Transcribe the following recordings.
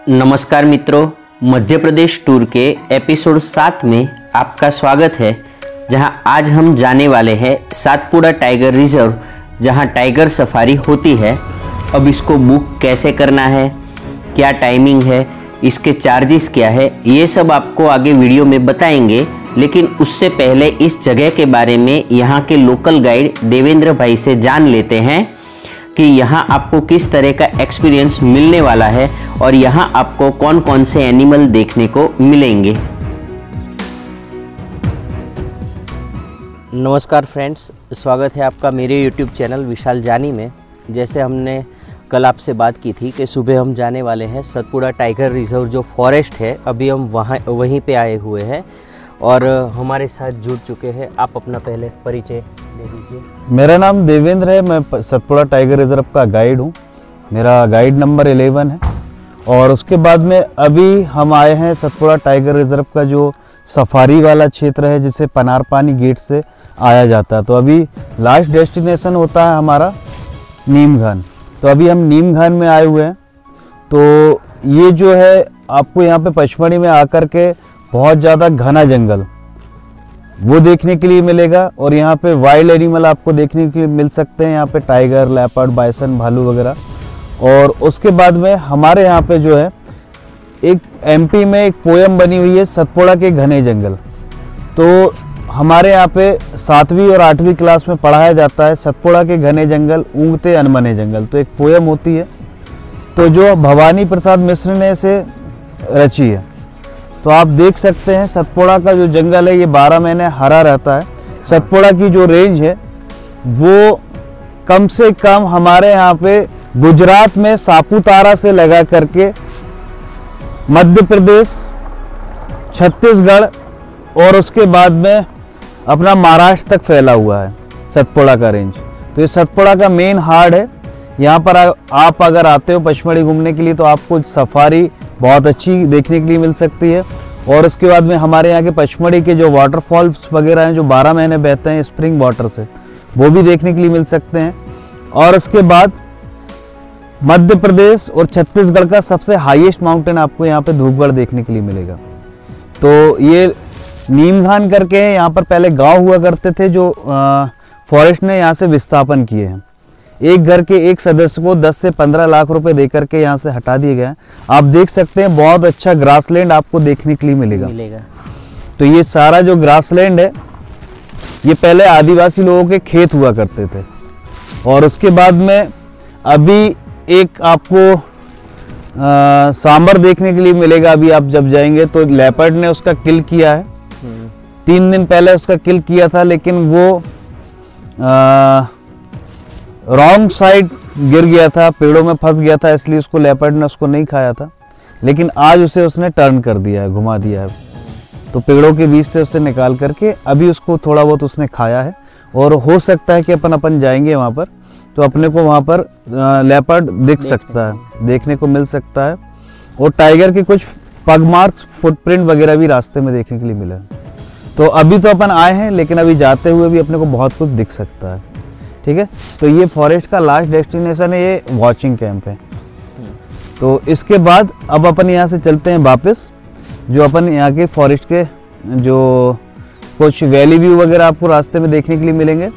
नमस्कार मित्रों, मध्य प्रदेश टूर के एपिसोड 7 में आपका स्वागत है। जहां आज हम जाने वाले हैं सातपुड़ा टाइगर रिजर्व, जहां टाइगर सफारी होती है। अब इसको बुक कैसे करना है, क्या टाइमिंग है, इसके चार्जेस क्या है, ये सब आपको आगे वीडियो में बताएंगे। लेकिन उससे पहले इस जगह के बारे में यहाँ के लोकल गाइड देवेंद्र भाई से जान लेते हैं कि यहाँ आपको किस तरह का एक्सपीरियंस मिलने वाला है और यहाँ आपको कौन कौन से एनिमल देखने को मिलेंगे। नमस्कार फ्रेंड्स, स्वागत है आपका मेरे YouTube चैनल विशाल जानी में। जैसे हमने कल आपसे बात की थी कि सुबह हम जाने वाले हैं सातपुड़ा टाइगर रिजर्व जो फॉरेस्ट है। अभी हम वहीं पे आए हुए हैं और हमारे साथ जुड़ चुके हैं। आप अपना पहले परिचय दे दीजिए। मेरा नाम देवेंद्र है, मैं सातपुड़ा टाइगर रिजर्व का गाइड हूँ। मेरा गाइड नंबर 11 है। और उसके बाद में अभी हम आए हैं सातपुड़ा टाइगर रिजर्व का जो सफारी वाला क्षेत्र है, जिसे पनारपानी गेट से आया जाता है। तो अभी लास्ट डेस्टिनेशन होता है हमारा नीमघान। तो अभी हम नीमघान में आए हुए हैं। तो ये जो है आपको यहाँ पे पचमढ़ी में आकर के बहुत ज़्यादा घना जंगल वो देखने के लिए मिलेगा। और यहाँ पे वाइल्ड एनिमल आपको देखने के लिए मिल सकते हैं। यहाँ पे टाइगर, लेपर्ड, बाइसन, भालू वगैरह। और उसके बाद में हमारे यहाँ पे जो है एक एमपी में एक पोयम बनी हुई है, सातपुड़ा के घने जंगल। तो हमारे यहाँ पे 7वीं और 8वीं क्लास में पढ़ाया जाता है सातपुड़ा के घने जंगल ऊँघते अनमने जंगल। तो एक पोयम होती है, तो जो भवानी प्रसाद मिश्र ने इसे रची है। तो आप देख सकते हैं सातपुड़ा का जो जंगल है ये 12 महीने हरा रहता है। सातपुड़ा की जो रेंज है वो कम से कम हमारे यहाँ पे गुजरात में सापुतारा से लगा करके मध्य प्रदेश, छत्तीसगढ़ और उसके बाद में अपना महाराष्ट्र तक फैला हुआ है सातपुड़ा का रेंज। तो ये सातपुड़ा का मेन हार्ड है। यहाँ पर आप अगर आते हो पचमढ़ी घूमने के लिए तो आपको सफारी बहुत अच्छी देखने के लिए मिल सकती है। और उसके बाद में हमारे यहाँ के पचमढ़ी के जो वाटरफॉल्स वगैरह हैं जो 12 महीने बहते हैं स्प्रिंग वाटर से, वो भी देखने के लिए मिल सकते हैं। और उसके बाद मध्य प्रदेश और छत्तीसगढ़ का सबसे हाईएस्ट माउंटेन आपको यहाँ पे धूपगढ़ देखने के लिए मिलेगा। तो ये नीमघान करके यहाँ पर पहले गाँव हुआ करते थे जो फॉरेस्ट ने यहाँ से विस्थापन किए हैं। एक घर के एक सदस्य को 10 से 15 लाख रुपए दे करके यहाँ से हटा दिए गए। आप देख सकते हैं बहुत अच्छा ग्रासलैंड आपको देखने के लिए मिलेगा। तो ये सारा जो ग्रासलैंड है ये पहले आदिवासी लोगों के खेत हुआ करते थे। और उसके बाद में अभी एक आपको सांबर देखने के लिए मिलेगा। अभी आप जब जाएंगे तो लेपर्ड ने उसका किल किया है। 3 दिन पहले उसका किल किया था, लेकिन वो रॉन्ग साइड गिर गया था, पेड़ों में फंस गया था, इसलिए उसको लेपर्ड ने उसको नहीं खाया था। लेकिन आज उसे उसने टर्न कर दिया है, घुमा दिया है। तो पेड़ों के बीच से उसे निकाल करके अभी उसको थोड़ा बहुत उसने खाया है। और हो सकता है कि अपन जाएंगे वहाँ पर तो अपने को वहाँ पर लेपर्ड दिख सकता है, देखने को मिल सकता है। और टाइगर के कुछ पग मार्क्स, फुटप्रिंट वगैरह भी रास्ते में देखने के लिए मिला है। तो अभी तो अपन आए हैं, लेकिन अभी जाते हुए भी अपने को बहुत कुछ दिख सकता है। ठीक है, तो ये फॉरेस्ट का लास्ट डेस्टिनेशन है, ये वॉचिंग कैंप है। तो इसके बाद अब अपन यहाँ से चलते हैं वापस। जो अपन यहाँ के फॉरेस्ट के जो कुछ वैली व्यू वगैरह आपको रास्ते में देखने के लिए मिलेंगे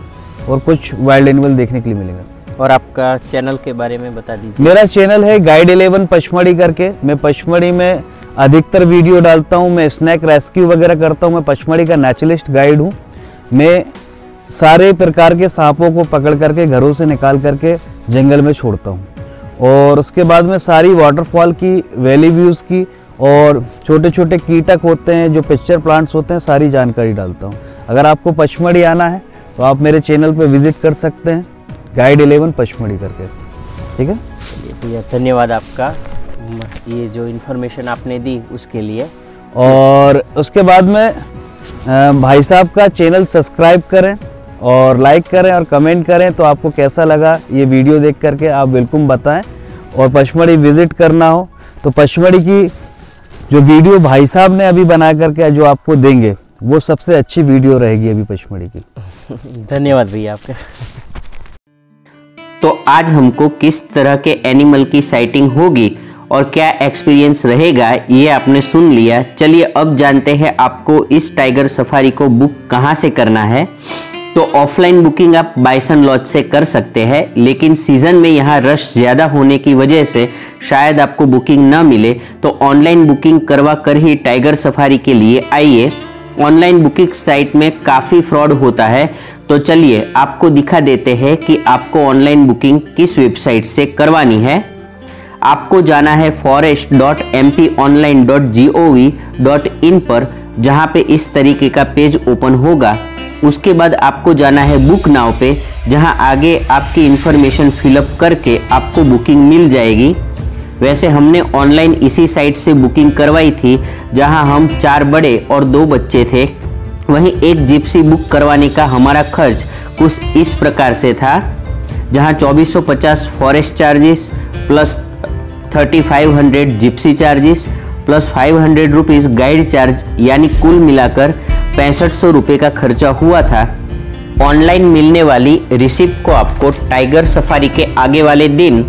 और कुछ वाइल्ड एनिमल देखने के लिए मिलेंगे। और आपका चैनल के बारे में बता दीजिए। मेरा चैनल है गाइड 11 पचमढ़ी करके। मैं पचमढ़ी में अधिकतर वीडियो डालता हूँ। मैं स्नैक रेस्क्यू वगैरह करता हूँ। मैं पचमढ़ी का नेचुरलिस्ट गाइड हूँ। मैं सारे प्रकार के सांपों को पकड़ करके घरों से निकाल करके जंगल में छोड़ता हूँ। और उसके बाद में सारी वाटरफॉल की, वैली व्यूज़ की और छोटे छोटे कीटक होते हैं जो पिक्चर प्लांट्स होते हैं, सारी जानकारी डालता हूँ। अगर आपको पचमढ़ी आना है तो आप मेरे चैनल पे विजिट कर सकते हैं, गाइड 11 पचमढ़ी करके। ठीक है भैया, धन्यवाद आपका ये जो इन्फॉर्मेशन आपने दी उसके लिए। और उसके बाद में भाई साहब का चैनल सब्सक्राइब करें और लाइक करें और कमेंट करें। तो आपको कैसा लगा ये वीडियो देख करके आप बिल्कुल बताएं। और पचमढ़ी विज़िट करना हो तो पचमढ़ी की जो वीडियो भाई साहब ने अभी बना करके जो आपको देंगे वो सबसे अच्छी वीडियो रहेगी अभी पचमढ़ी की। धन्यवाद भैया आपका। तो आज हमको किस तरह के एनिमल की साइटिंग होगी और क्या एक्सपीरियंस रहेगा ये आपने सुन लिया। चलिए अब जानते हैं आपको इस टाइगर सफारी को बुक कहाँ से करना है। तो ऑफलाइन बुकिंग आप बाइसन लॉज से कर सकते हैं, लेकिन सीजन में यहाँ रश ज़्यादा होने की वजह से शायद आपको बुकिंग ना मिले, तो ऑनलाइन बुकिंग करवा कर ही टाइगर सफारी के लिए आइए। ऑनलाइन बुकिंग साइट में काफ़ी फ्रॉड होता है, तो चलिए आपको दिखा देते हैं कि आपको ऑनलाइन बुकिंग किस वेबसाइट से करवानी है। आपको जाना है forest.mponline.gov.in पर, जहाँ पे इस तरीके का पेज ओपन होगा। उसके बाद आपको जाना है बुक नाउ पे, जहाँ आगे आपकी इन्फॉर्मेशन फिलअप करके आपको बुकिंग मिल जाएगी। वैसे हमने ऑनलाइन इसी साइट से बुकिंग करवाई थी, जहाँ हम 4 बड़े और 2 बच्चे थे। वहीं एक जिप्सी बुक करवाने का हमारा खर्च कुछ इस प्रकार से था, जहाँ 2450 forest charges plus 3500 Gypsy charges plus 500 rupees guide charge, यानी कुल मिलाकर 6500 रुपये का खर्चा हुआ था। ऑनलाइन मिलने वाली रिसिप्ट को आपको टाइगर सफारी के आगे वाले दिन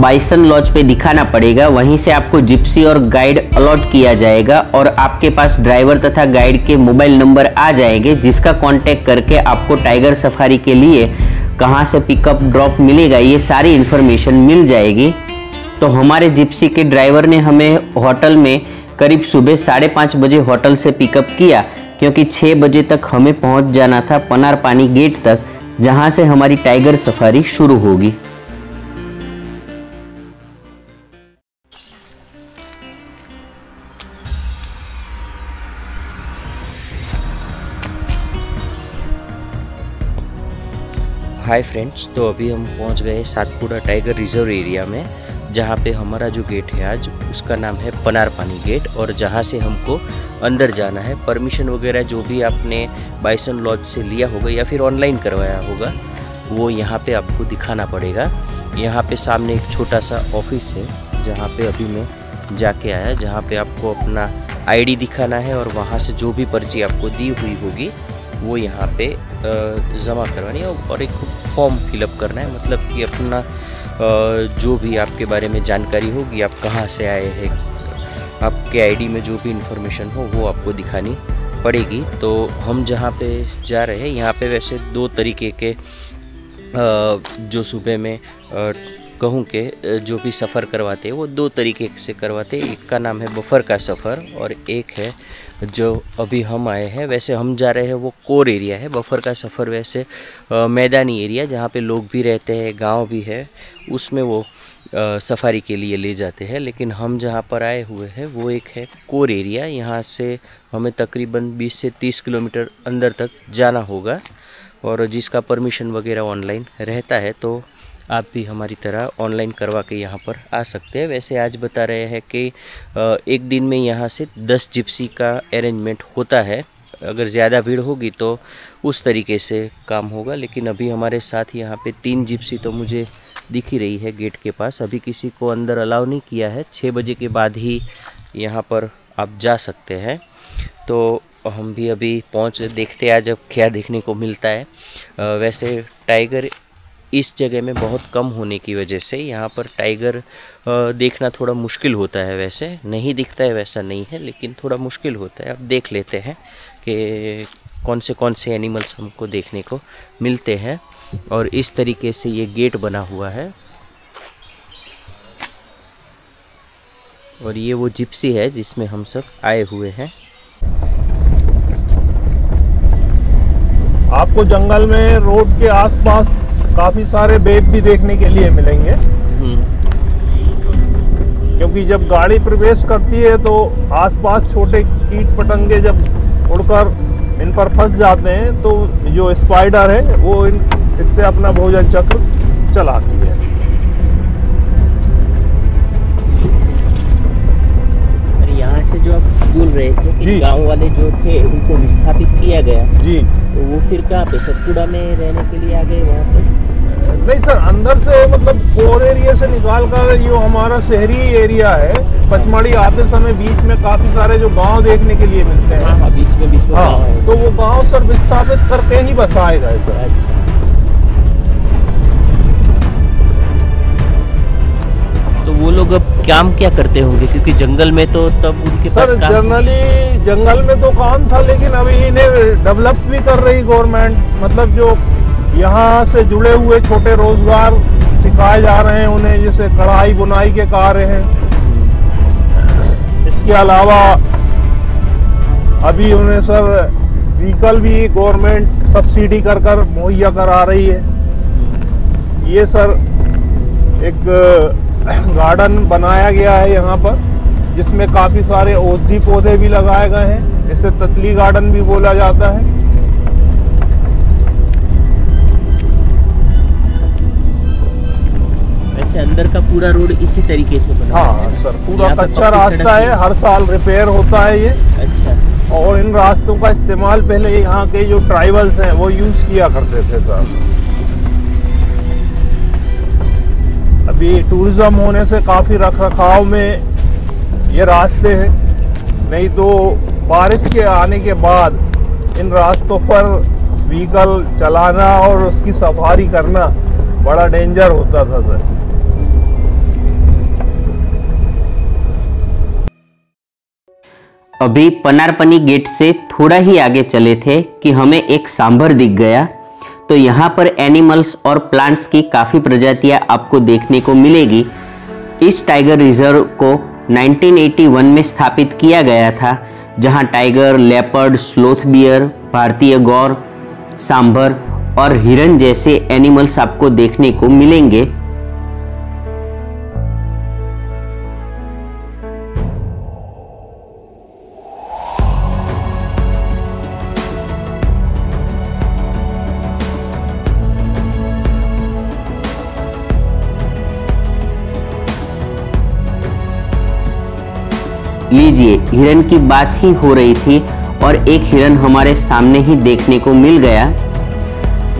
बाइसन लॉज पे दिखाना पड़ेगा। वहीं से आपको जिप्सी और गाइड अलॉट किया जाएगा और आपके पास ड्राइवर तथा गाइड के मोबाइल नंबर आ जाएंगे, जिसका कांटेक्ट करके आपको टाइगर सफारी के लिए कहां से पिकअप ड्रॉप मिलेगा ये सारी इन्फॉर्मेशन मिल जाएगी। तो हमारे जिप्सी के ड्राइवर ने हमें होटल में करीब सुबह 5:30 बजे होटल से पिकअप किया, क्योंकि 6 बजे तक हमें पहुंच जाना था पनार पानी गेट तक, जहां से हमारी टाइगर सफारी शुरू होगी। हाय फ्रेंड्स, तो अभी हम पहुंच गए सातपुड़ा टाइगर रिजर्व एरिया में, जहां पे हमारा जो गेट है आज उसका नाम है पनार पानी गेट, और जहां से हमको अंदर जाना है। परमिशन वगैरह जो भी आपने बाइसन लॉज से लिया होगा या फिर ऑनलाइन करवाया होगा वो यहाँ पे आपको दिखाना पड़ेगा। यहाँ पे सामने एक छोटा सा ऑफिस है, जहाँ पे अभी मैं जाके आया, जहाँ पे आपको अपना आईडी दिखाना है और वहाँ से जो भी पर्ची आपको दी हुई होगी वो यहाँ पे जमा करवानी है और एक फॉर्म फिलअप करना है। मतलब कि अपना जो भी आपके बारे में जानकारी होगी, आप कहाँ से आए हैं, आपके आईडी में जो भी इंफॉर्मेशन हो वो आपको दिखानी पड़ेगी। तो हम जहाँ पे जा रहे हैं यहाँ पे वैसे 2 तरीके के जो सुबह में कहूँ के जो भी सफ़र करवाते हैं वो 2 तरीके से करवाते हैं। एक का नाम है बफर का सफ़र और एक है जो अभी हम आए हैं। वैसे हम जा रहे हैं वो कोर एरिया है। बफर का सफ़र वैसे मैदानी एरिया जहाँ पे लोग भी रहते हैं, गांव भी है, उसमें वो सफारी के लिए ले जाते हैं। लेकिन हम जहाँ पर आए हुए हैं वो एक है कोर एरिया। यहाँ से हमें तकरीबन 20 से 30 किलोमीटर अंदर तक जाना होगा, और जिसका परमिशन वगैरह ऑनलाइन रहता है, तो आप भी हमारी तरह ऑनलाइन करवा के यहाँ पर आ सकते हैं। वैसे आज बता रहे हैं कि एक दिन में यहाँ से 10 जिप्सी का अरेंजमेंट होता है। अगर ज़्यादा भीड़ होगी तो उस तरीके से काम होगा। लेकिन अभी हमारे साथ यहाँ पे 3 जिप्सी तो मुझे दिख ही रही है गेट के पास। अभी किसी को अंदर अलाउ नहीं किया है, 6 बजे के बाद ही यहाँ पर आप जा सकते हैं। तो हम भी अभी पहुँच देखते हैं आज अब क्या देखने को मिलता है। वैसे टाइगर इस जगह में बहुत कम होने की वजह से यहाँ पर टाइगर देखना थोड़ा मुश्किल होता है। वैसे नहीं दिखता है वैसा नहीं है, लेकिन थोड़ा मुश्किल होता है। अब देख लेते हैं कि कौन से एनिमल्स हमको देखने को मिलते हैं। और इस तरीके से ये गेट बना हुआ है, और ये वो जिप्सी है जिसमें हम सब आए हुए हैं। आपको जंगल में रोड के आसपास काफी सारे बेब भी देखने के लिए मिलेंगे, क्योंकि जब गाड़ी प्रवेश करती है तो आसपास छोटे कीट पतंगे जब उड़कर इन पर फंस जाते हैं, तो जो स्पाइडर है वो इससे अपना भोजन चक्र चलाती है। यहाँ से जो आप बोल रहे थे कि गांव वाले जो थे उनको विस्थापित किया गया जी, तो वो फिर कहाँ पे सतपुड़ा में रहने के लिए आ गए वहाँ पे? नहीं सर, अंदर से मतलब कोर एरिया से निकाल कर जो हमारा शहरी एरिया है, पचमढ़ी आते समय बीच में काफी सारे जो गांव देखने के लिए मिलते हैं। हाँ, बीच में हाँ, तो वो गांव सर विस्थापित करके ही बसाए गए सर। अच्छा, तो वो लोग अब काम क्या करते होंगे, क्योंकि जंगल में तो तब उनके पास सर काम। जनरली जंगल में तो काम था, लेकिन अभी इन्हें डेवलप भी कर रही गवर्नमेंट। मतलब जो यहाँ से जुड़े हुए छोटे रोजगार सिखाए जा रहे हैं उन्हें, जैसे कढ़ाई बुनाई के कार्य हैं। इसके अलावा अभी उन्हें सर व्हीकल भी गवर्नमेंट सब्सिडी कर कर मुहैया करा रही है। ये सर एक गार्डन बनाया गया है यहाँ पर, जिसमें काफी सारे औषधि पौधे भी लगाए गए हैं। इसे तितली गार्डन भी बोला जाता है। वैसे अंदर का पूरा रोड इसी तरीके से बना हाँ है। सर, पूरा यहाँ पे कच्चा पक्की रास्ता सड़क है, हर साल रिपेयर होता है ये। अच्छा। और इन रास्तों का इस्तेमाल पहले यहाँ के जो ट्राइबल्स हैं वो यूज किया करते थे सर। अभी टूरिज्म होने से काफी रखरखाव में ये रास्ते हैं, नहीं तो बारिश के आने के बाद इन रास्तों पर व्हीकल चलाना और उसकी सफारी करना बड़ा डेंजर होता था सर। अभी पनारपनी गेट से थोड़ा ही आगे चले थे कि हमें एक सांभर दिख गया। तो यहाँ पर एनिमल्स और प्लांट्स की काफ़ी प्रजातियाँ आपको देखने को मिलेगी। इस टाइगर रिजर्व को 1981 में स्थापित किया गया था, जहाँ टाइगर, लेपर्ड, स्लोथ बियर, भारतीय गौर, सांभर और हिरन जैसे एनिमल्स आपको देखने को मिलेंगे। लीजिए, हिरन की बात ही हो रही थी और एक हिरन हमारे सामने ही देखने को मिल गया।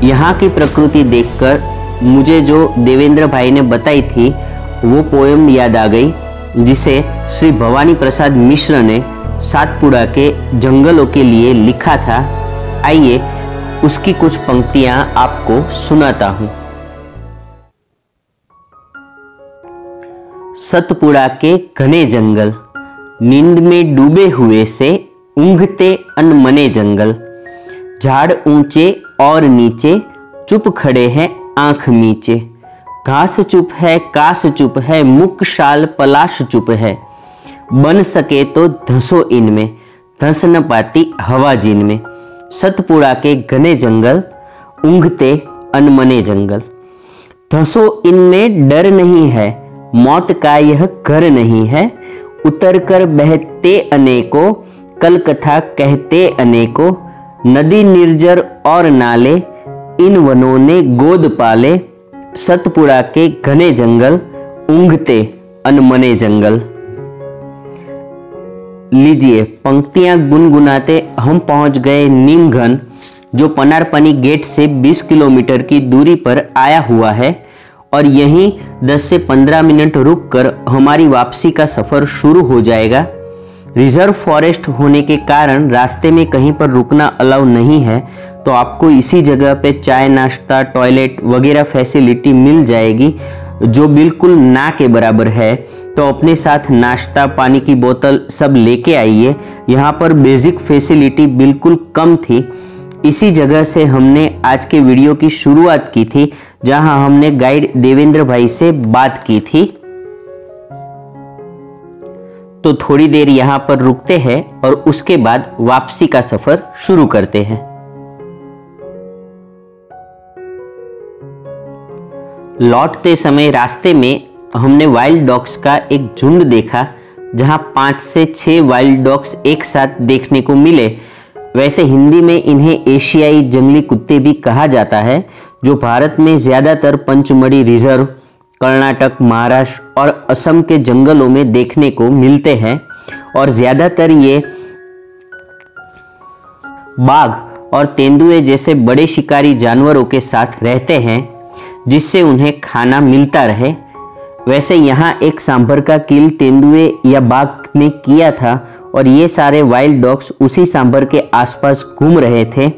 यहाँ की प्रकृति देखकर मुझे जो देवेंद्र भाई ने बताई थी वो पोयम याद आ गई, जिसे श्री भवानी प्रसाद मिश्र ने सातपुड़ा के जंगलों के लिए लिखा था। आइए उसकी कुछ पंक्तियां आपको सुनाता हूं। सतपुड़ा के घने जंगल, नींद में डूबे हुए से ऊँघते अनमने जंगल। झाड़ ऊंचे और नीचे, चुप खड़े हैं आंख मीचे। घास चुप है, कास चुप है, मुक शाल पलाश चुप है। बन सके तो धंसो इनमें, धंस न पाती हवा जिनमें। सतपुड़ा के घने जंगल, ऊँघते अनमने जंगल। धंसो इनमें, डर नहीं है, मौत का यह घर नहीं है। उतर कर बहते अनेकों, कल कथा कहते अनेकों। नदी निर्जर और नाले, इन वनों ने गोद पाले। सतपुड़ा के घने जंगल, ऊँघते अनमने जंगल। लीजिए, पंक्तियां गुनगुनाते हम पहुंच गए नीमघन, जो पनारपनी गेट से 20 किलोमीटर की दूरी पर आया हुआ है। और यहीं 10 से 15 मिनट रुककर हमारी वापसी का सफ़र शुरू हो जाएगा। रिजर्व फॉरेस्ट होने के कारण रास्ते में कहीं पर रुकना अलाउ नहीं है, तो आपको इसी जगह पे चाय, नाश्ता, टॉयलेट वगैरह फैसिलिटी मिल जाएगी, जो बिल्कुल ना के बराबर है। तो अपने साथ नाश्ता, पानी की बोतल सब लेके आइए। यहाँ पर बेसिक फैसिलिटी बिल्कुल कम थी। इसी जगह से हमने आज के वीडियो की शुरुआत की थी, जहां हमने गाइड देवेंद्र भाई से बात की थी। तो थोड़ी देर यहां पर रुकते हैं और उसके बाद वापसी का सफर शुरू करते हैं। लौटते समय रास्ते में हमने वाइल्ड डॉग्स का एक झुंड देखा, जहां 5 से 6 वाइल्ड डॉग्स एक साथ देखने को मिले। वैसे हिंदी में इन्हें एशियाई जंगली कुत्ते भी कहा जाता है, जो भारत में ज़्यादातर पंचमढ़ी रिजर्व, कर्नाटक, महाराष्ट्र और असम के जंगलों में देखने को मिलते हैं। और ज़्यादातर ये बाघ और तेंदुए जैसे बड़े शिकारी जानवरों के साथ रहते हैं, जिससे उन्हें खाना मिलता रहे। वैसे यहाँ एक सांभर का किल तेंदुए या बाघ ने किया था और ये सारे वाइल्ड डॉग्स उसी सांभर के आसपास घूम रहे थे।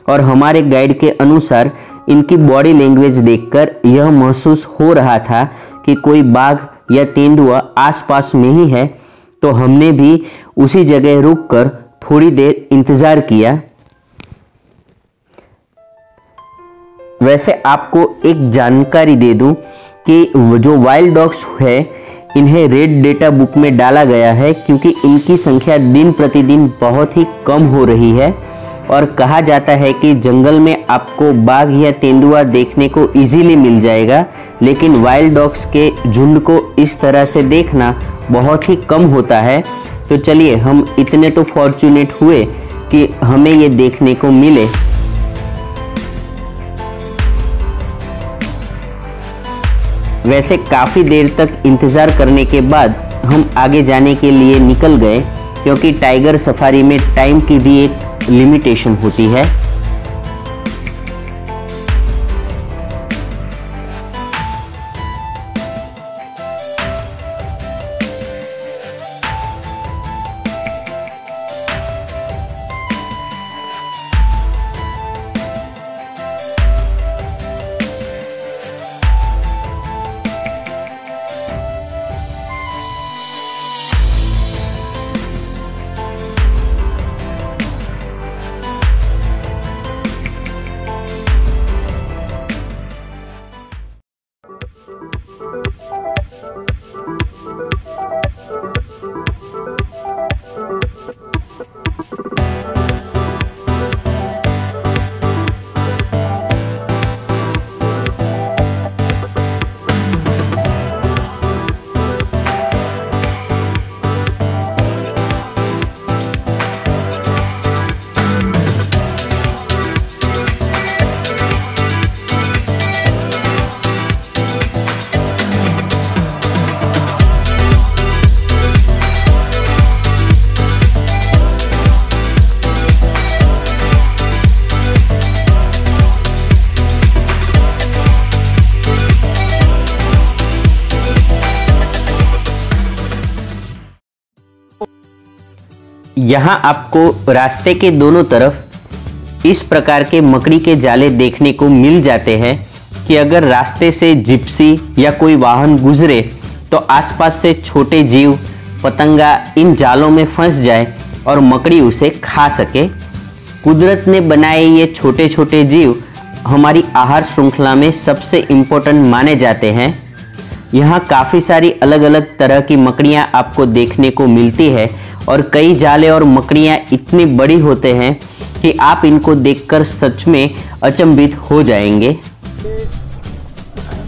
और हमारे गाइड के अनुसार इनकी बॉडी लैंग्वेज देखकर यह महसूस हो रहा था कि कोई बाघ या तेंदुआ आसपास में ही है, तो हमने भी उसी जगह रुककर थोड़ी देर इंतज़ार किया। वैसे आपको एक जानकारी दे दूं कि जो वाइल्ड डॉग्स है इन्हें रेड डेटा बुक में डाला गया है क्योंकि इनकी संख्या दिन प्रतिदिन बहुत ही कम हो रही है और कहा जाता है कि जंगल में आपको बाघ या तेंदुआ देखने को इजीली मिल जाएगा, लेकिन वाइल्ड डॉग्स के झुंड को इस तरह से देखना बहुत ही कम होता है। तो चलिए, हम इतने तो फॉर्चुनेट हुए कि हमें ये देखने को मिले। वैसे काफ़ी देर तक इंतज़ार करने के बाद हम आगे जाने के लिए निकल गए क्योंकि टाइगर सफारी में टाइम की भी एक लिमिटेशन होती है। यहाँ आपको रास्ते के दोनों तरफ इस प्रकार के मकड़ी के जाले देखने को मिल जाते हैं कि अगर रास्ते से जिप्सी या कोई वाहन गुजरे तो आसपास से छोटे जीव पतंगा इन जालों में फंस जाए और मकड़ी उसे खा सके। कुदरत ने बनाए ये छोटे छोटे जीव हमारी आहार श्रृंखला में सबसे इम्पोर्टेंट माने जाते हैं। यहाँ काफ़ी सारी अलग अलग तरह की मकड़ियाँ आपको देखने को मिलती है और कई जाले और मकड़ियाँ इतनी बड़ी होते हैं कि आप इनको देखकर सच में अचंभित हो जाएंगे।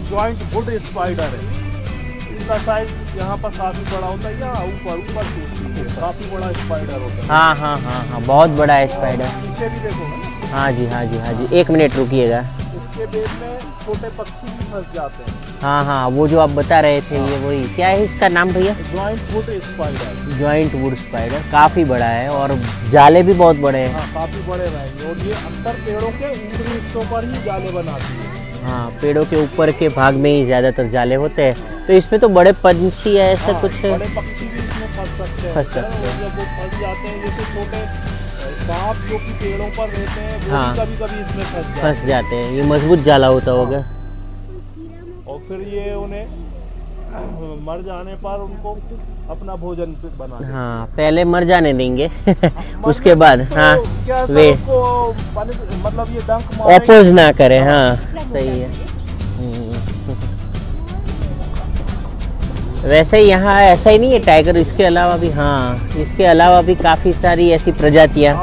जॉइंट वुड स्पाइडर है, इसका साइज यहाँ पर काफी बड़ा होता है, यहाँ ऊपर काफी बड़ा स्पाइडर होता है। हाँ हाँ हाँ हाँ, बहुत बड़ा है स्पाइडर। नीचे भी देखो। हाँ जी हाँ जी हाँ जी, एक मिनट रुकिएगा। इसके बेस में छोटे पक्षी भी फंस जाते हैं। हाँ हाँ, वो जो आप बता रहे थे ये वही, क्या है इसका नाम भैया? Joint would spider. Joint would spider काफ़ी बड़ा है और जाले भी बहुत बड़े हैं। हाँ, काफी बड़े रहेंगे और ये अंदर पेड़ों के ऊपरी हिस्सों पर ही जाले बनाती है। हाँ, पेड़ों के ऊपर के भाग में ही ज़्यादातर जाले होते हैं। तो इसमें तो बड़े पंछी है ऐसा कुछ है? बड़े पक्षी भी इसमें फंस सकते हैं। फंस सकते हैं। जब वो फंस जाते हैं, ये तो छोटे सांप जो कि पेड़ों पर रहते हैं वो हाँ, कभी कभी इसमें फंस जाते हैं। ये मजबूत जाला होता होगा। और फिर ये उन्हें मर जाने पर उनको अपना भोजन बना देते हैं। हाँ, पहले मर जाने देंगे उसके बाद तो हाँ क्या सर वे उसको मतलब ये डंक मारेंगे? अपोज ना करें। हाँ सही है। वैसे यहाँ ऐसा ही नहीं है टाइगर, इसके अलावा भी, हाँ इसके अलावा भी काफ़ी सारी ऐसी प्रजातियाँ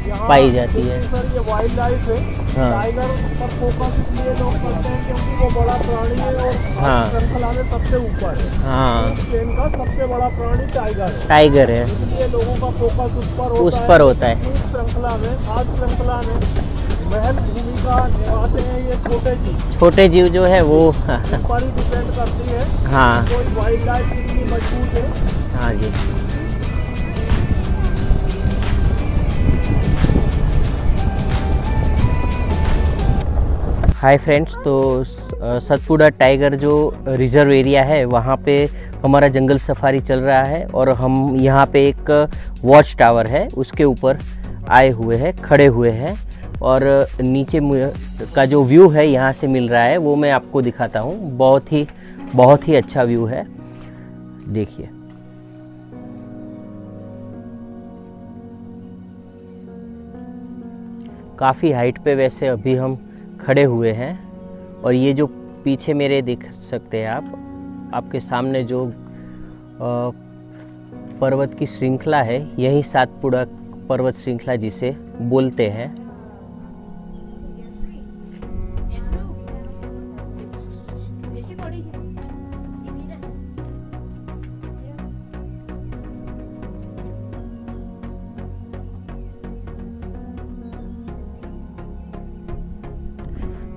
यहाँ पाई जाती है। सर ये वाइल्ड लाइफ है। हाँ। टाइगर पर फोकस इसलिए लोग करते हैं क्योंकि वो बड़ा प्राणी है और हाँ। श्रृंखला में सबसे ऊपर है। हाँ, चेन का सबसे बड़ा प्राणी टाइगर है। टाइगर है, इसलिए लोगों का फोकस उस पर होता है। इस श्रृंखला में, आज श्रृंखला में महत्व भूमिका निभाते हैं ये छोटे जीव। छोटे जीव जो है वो इन पर ही डिपेंड करती है। हाँ कोई वाइल्ड लाइफ कितनी मजबूत है। हाँ जी। हाय फ्रेंड्स, तो सतपुड़ा टाइगर जो रिज़र्व एरिया है वहाँ पे हमारा जंगल सफारी चल रहा है और हम यहाँ पे एक वॉच टावर है उसके ऊपर आए हुए हैं, खड़े हुए हैं और नीचे का जो व्यू है यहाँ से मिल रहा है वो मैं आपको दिखाता हूँ। बहुत ही अच्छा व्यू है। देखिए। काफ़ी हाइट पे वैसे अभी हम खड़े हुए हैं और ये जो पीछे मेरे देख सकते हैं आप, आपके सामने जो पर्वत की श्रृंखला है, यही सातपुड़ा पर्वत श्रृंखला जिसे बोलते हैं।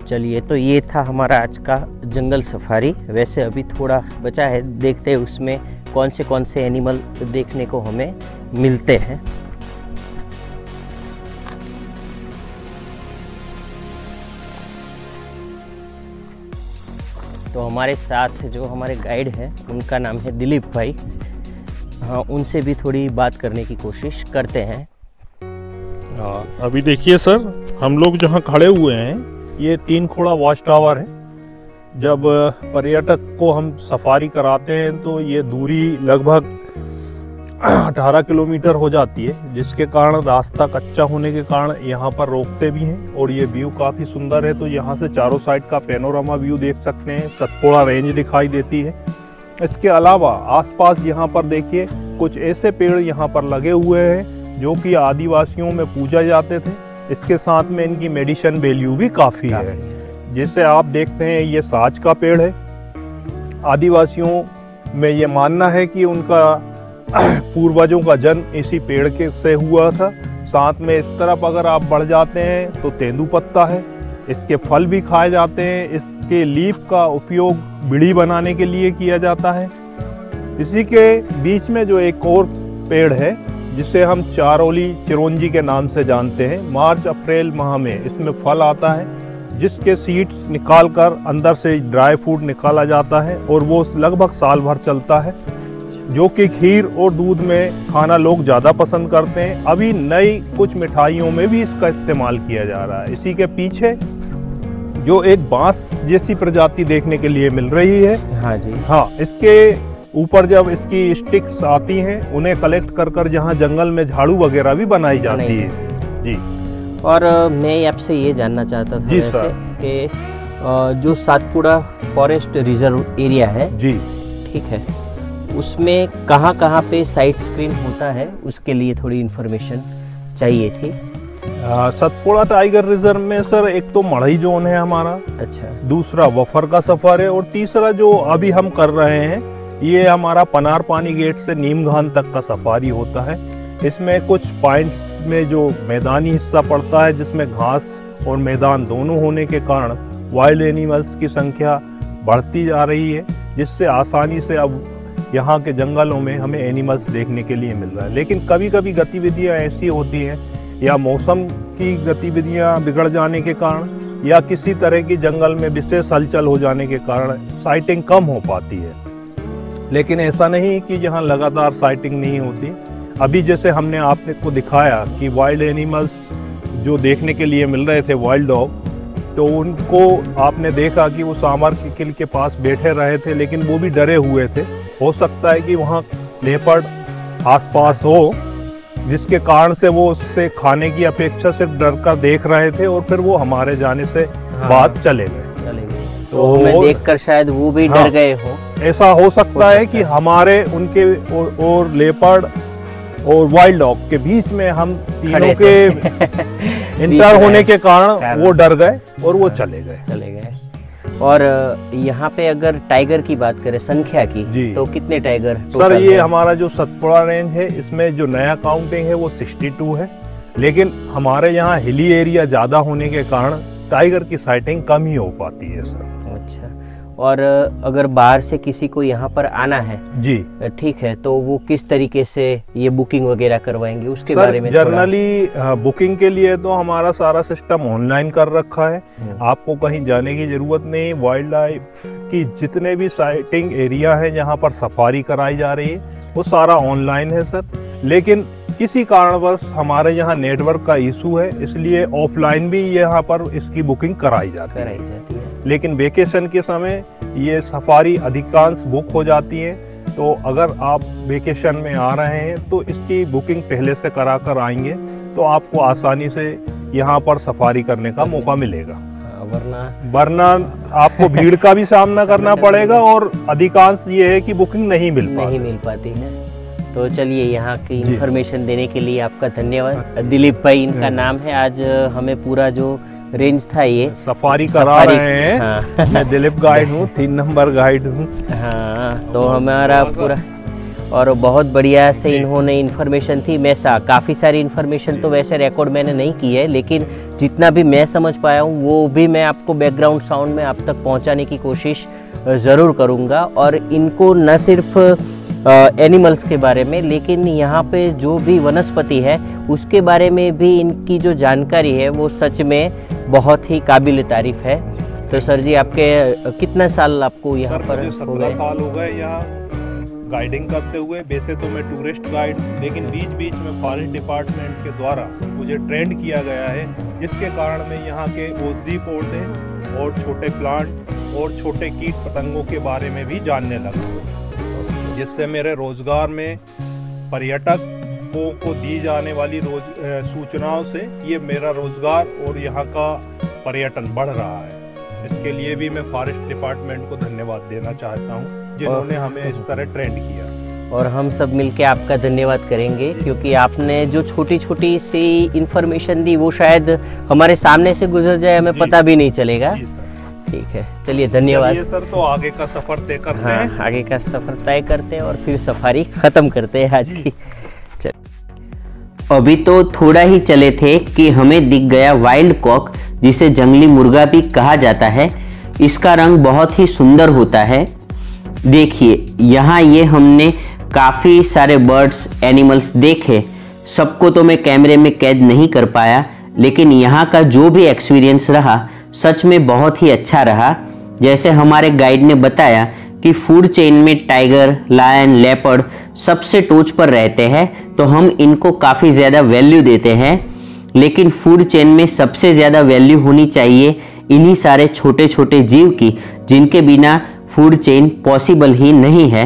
चलिए, तो ये था हमारा आज का जंगल सफारी। वैसे अभी थोड़ा बचा है, देखते हैं उसमें कौन से एनिमल देखने को हमें मिलते हैं। तो हमारे साथ जो हमारे गाइड हैं उनका नाम है दिलीप भाई। हाँ, उनसे भी थोड़ी बात करने की कोशिश करते हैं। अभी देखिए सर, हम लोग जहाँ खड़े हुए हैं ये 3 खोड़ा वॉच टावर है। जब पर्यटक को हम सफारी कराते हैं तो ये दूरी लगभग 18 किलोमीटर हो जाती है, जिसके कारण रास्ता कच्चा होने के कारण यहाँ पर रोकते भी हैं। और ये व्यू काफ़ी सुंदर है, तो यहाँ से चारों साइड का पैनोरामा व्यू देख सकते हैं। सतपुड़ा रेंज दिखाई देती है। इसके अलावा आसपास यहाँ पर देखिए कुछ ऐसे पेड़ यहाँ पर लगे हुए हैं जो कि आदिवासियों में पूजा जाते थे। इसके साथ में इनकी मेडिसिन वैल्यू भी काफ़ी है। जैसे आप देखते हैं ये साज का पेड़ है। आदिवासियों में ये मानना है कि उनका पूर्वजों का जन्म इसी पेड़ के से हुआ था। साथ में इस तरफ अगर आप बढ़ जाते हैं तो तेंदुपत्ता है। इसके फल भी खाए जाते हैं। इसके लीफ का उपयोग बीड़ी बनाने के लिए किया जाता है। इसी के बीच में जो एक और पेड़ है जिसे हम चारोली चिरौंजी के नाम से जानते हैं, मार्च अप्रैल माह में इसमें फल आता है, जिसके सीड्स निकालकर अंदर से ड्राई फ्रूट निकाला जाता है और वो लगभग साल भर चलता है, जो कि खीर और दूध में खाना लोग ज़्यादा पसंद करते हैं। अभी नई कुछ मिठाइयों में भी इसका इस्तेमाल किया जा रहा है। इसी के पीछे जो एक बांस जैसी प्रजाति देखने के लिए मिल रही है, हाँ जी, हाँ, इसके ऊपर जब इसकी स्टिक्स आती हैं उन्हें कलेक्ट कर जहाँ जंगल में झाड़ू वगैरह भी बनाई जाती है जी। और मैं आपसे ये जानना चाहता था वैसे कि जो सातपुड़ा फॉरेस्ट रिजर्व एरिया है जी, ठीक है, उसमें कहाँ पे साइट स्क्रीन होता है, उसके लिए थोड़ी इन्फॉर्मेशन चाहिए थी। सतपुड़ा टाइगर रिजर्व में सर एक तो मढ़ई जोन है हमारा, अच्छा, दूसरा वफर का सफर है और तीसरा जो अभी हम कर रहे हैं ये हमारा पनार पानी गेट से नीमघान तक का सफारी होता है। इसमें कुछ पॉइंट्स में जो मैदानी हिस्सा पड़ता है जिसमें घास और मैदान दोनों होने के कारण वाइल्ड एनिमल्स की संख्या बढ़ती जा रही है, जिससे आसानी से अब यहाँ के जंगलों में हमें एनिमल्स देखने के लिए मिल रहा है। लेकिन कभी कभी गतिविधियाँ ऐसी होती हैं या मौसम की गतिविधियाँ बिगड़ जाने के कारण या किसी तरह की जंगल में विशेष हलचल हो जाने के कारण साइटिंग कम हो पाती है। लेकिन ऐसा नहीं कि यहाँ लगातार साइटिंग नहीं होती। अभी जैसे हमने आपने को दिखाया कि वाइल्ड एनिमल्स जो देखने के लिए मिल रहे थे, वाइल्ड डॉग, तो उनको आपने देखा कि वो सांबर की किल के पास बैठे रहे थे, लेकिन वो भी डरे हुए थे। हो सकता है कि वहाँ लेपर्ड आसपास हो, जिसके कारण से वो उससे खाने की अपेक्षा सिर्फ डर कर देख रहे थे और फिर वो हमारे जाने से बाद चले गए। तो हमें देखकर शायद वो भी डर गए हो। ऐसा हो सकता है कि हमारे उनके और लेपर्ड और वाइल्ड डॉग के बीच में हम तीनों के इंटर होने के कारण वो डर गए और वो चले गए। और यहाँ पे अगर टाइगर की बात करें संख्या की, तो कितने टाइगर सर? ये हमारा जो सतपुड़ा रेंज है इसमें जो नया काउंटिंग है वो 62 है, लेकिन हमारे यहाँ हिली एरिया ज़्यादा होने के कारण टाइगर की साइटिंग कम ही हो पाती है सर। अच्छा, और अगर बाहर से किसी को यहाँ पर आना है जी, ठीक है, तो वो किस तरीके से ये बुकिंग वगैरह करवाएंगे उसके बारे में? जनरली बुकिंग के लिए तो हमारा सारा सिस्टम ऑनलाइन कर रखा है। आपको कहीं जाने की जरूरत नहीं। वाइल्ड लाइफ की जितने भी साइटिंग एरिया है जहाँ पर सफारी कराई जा रही है वो सारा ऑनलाइन है सर। लेकिन किसी कारणवश हमारे यहाँ नेटवर्क का इशू है, इसलिए ऑफलाइन भी यहाँ पर इसकी बुकिंग कराई जाती है। लेकिन वेकेशन के समय ये सफारी अधिकांश बुक हो जाती है। तो अगर आप वेकेशन में आ रहे हैं तो इसकी बुकिंग पहले से करा कर आएंगे तो आपको आसानी से यहाँ पर सफारी करने का मौका मिलेगा, वरना आपको भीड़ का भी सामना करना पड़ेगा और अधिकांश ये है कि बुकिंग नहीं मिल पाती है। तो चलिए, यहाँ की इंफॉर्मेशन देने के लिए आपका धन्यवाद। दिलीप भाई इनका नाम है। आज हमें पूरा जो रेंज था ये सफारी करा रहे हैं। हाँ। मैं दिलीप गाइड हूँ, 3 नंबर गाइड हूँ। हाँ, तो हमारा पूरा और बहुत बढ़िया से इन्होंने इन्फॉर्मेशन थी। मैं काफ़ी सारी इन्फॉर्मेशन तो वैसे रिकॉर्ड मैंने नहीं की है, लेकिन जितना भी मैं समझ पाया हूँ वो भी मैं आपको बैकग्राउंड साउंड में आप तक पहुँचाने की कोशिश ज़रूर करूँगा। और इनको न सिर्फ एनिमल्स के बारे में, लेकिन यहाँ पे जो भी वनस्पति है उसके बारे में भी इनकी जो जानकारी है वो सच में बहुत ही काबिल तारीफ है। तो सर जी, आपके कितना साल आपको यहाँ पर हो गए? 17 साल हो गए यहाँ गाइडिंग करते हुए। वैसे तो मैं टूरिस्ट गाइड, लेकिन बीच बीच में फॉरेस्ट डिपार्टमेंट के द्वारा मुझे ट्रेंड किया गया है, जिसके कारण मैं यहाँ के औषधि पौधे और छोटे प्लांट और छोटे कीट पतंगों के बारे में भी जानने लगा, जिससे मेरे रोजगार में पर्यटकों को दी जाने वाली सूचनाओं से ये मेरा रोजगार और यहाँ का पर्यटन बढ़ रहा है। इसके लिए भी मैं फॉरेस्ट डिपार्टमेंट को धन्यवाद देना चाहता हूँ, जिन्होंने हमें इस तरह ट्रेंड किया। और हम सब मिलके आपका धन्यवाद करेंगे, क्योंकि आपने जो छोटी छोटी सी इन्फॉर्मेशन दी वो शायद हमारे सामने से गुजर जाए, हमें पता भी नहीं चलेगा। ठीक है, चलिए धन्यवाद सर। तो आगे का सफर तय करते हैं। हाँ, आगे का सफर तय करते हैं और फिर सफारी खत्म करते हैं आज की। अभी तो थोड़ा ही चले थे कि हमें दिख गया वाइल्ड कॉक, जिसे जंगली मुर्गा भी कहा जाता है। इसका रंग बहुत ही सुंदर होता है। देखिए, यहाँ ये हमने काफ़ी सारे बर्ड्स एनिमल्स देखे। सबको तो मैं कैमरे में कैद नहीं कर पाया, लेकिन यहाँ का जो भी एक्सपीरियंस रहा सच में बहुत ही अच्छा रहा। जैसे हमारे गाइड ने बताया कि फूड चेन में टाइगर, लायन, लेपर्ड सबसे टॉप पर रहते हैं, तो हम इनको काफ़ी ज़्यादा वैल्यू देते हैं। लेकिन फूड चेन में सबसे ज़्यादा वैल्यू होनी चाहिए इन्हीं सारे छोटे छोटे जीव की, जिनके बिना फूड चेन पॉसिबल ही नहीं है।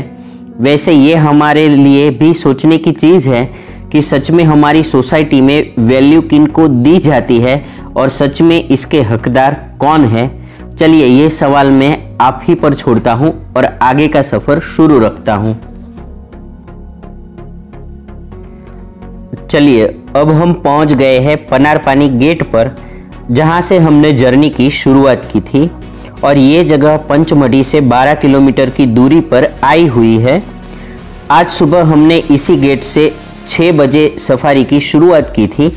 वैसे ये हमारे लिए भी सोचने की चीज़ है कि सच में हमारी सोसाइटी में वैल्यू किनको दी जाती है और सच में इसके हकदार कौन है। चलिए, ये सवाल मैं आप ही पर छोड़ता हूँ और आगे का सफ़र शुरू रखता हूँ। चलिए, अब हम पहुँच गए हैं पनारपानी गेट पर, जहाँ से हमने जर्नी की शुरुआत की थी। और ये जगह पंचमढ़ी से 12 किलोमीटर की दूरी पर आई हुई है। आज सुबह हमने इसी गेट से 6 बजे सफारी की शुरुआत की थी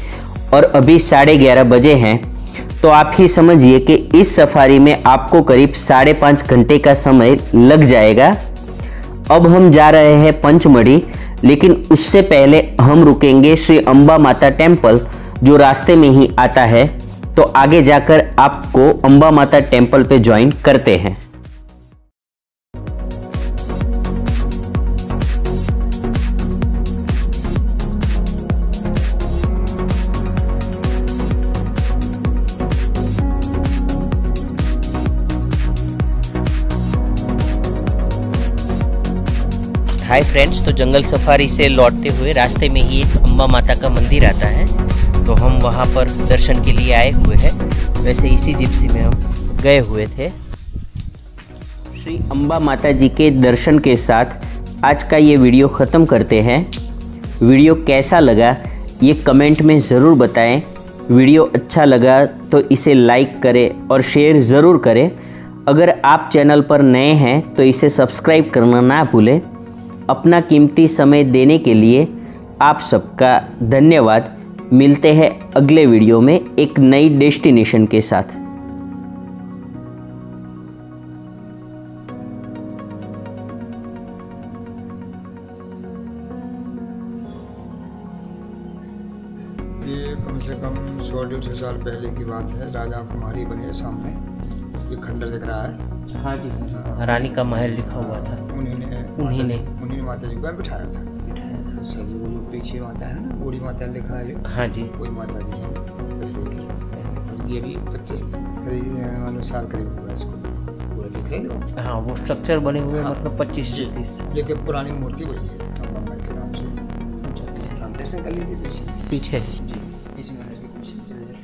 और अभी 11:30 बजे हैं। तो आप ही समझिए कि इस सफारी में आपको करीब 5.5 घंटे का समय लग जाएगा। अब हम जा रहे हैं पंचमढ़ी, लेकिन उससे पहले हम रुकेंगे श्री अंबा माता टेम्पल, जो रास्ते में ही आता है। तो आगे जाकर आपको अंबा माता टेम्पल पे ज्वाइन करते हैं। हाय फ्रेंड्स, तो जंगल सफारी से लौटते हुए रास्ते में ही एक अंबा माता का मंदिर आता है, तो हम वहाँ पर दर्शन के लिए आए हुए हैं। वैसे इसी जिप्सी में हम गए हुए थे। श्री अंबा माता जी के दर्शन के साथ आज का ये वीडियो ख़त्म करते हैं। वीडियो कैसा लगा ये कमेंट में ज़रूर बताएं। वीडियो अच्छा लगा तो इसे लाइक करें और शेयर ज़रूर करें। अगर आप चैनल पर नए हैं तो इसे सब्सक्राइब करना ना भूलें। अपना कीमती समय देने के लिए आप सबका धन्यवाद। मिलते हैं अगले वीडियो में एक नई डेस्टिनेशन के साथ। ये कम से कम 100-150 साल पहले की बात है। राजा कुमारी बने सामने ये खंडर दिख रहा है। हाँ जी, रानी का महल लिखा हुआ था। उन्हीं ने माता जी को बिठाया था। अच्छा जी, वो पीछे माता है ना, बूढ़ी माता लिखा है। हाँ जी, वही माता जी है पहले की। ये भी 25 साल करीब हुआ इसको पूरे दिख रहे हैं वो। हाँ, वो स्ट्रक्चर बने हुए हैं, मतलब 25 से 30। लेकिन पुरानी मूर्ति वही है अम्बा माई के नाम से। हम दर्शन कर लीजिए पीछे जी, इस मंदिर के पीछे चले जाइए।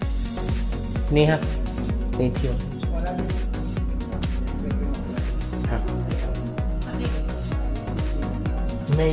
Neha thank you. हाँ, मैं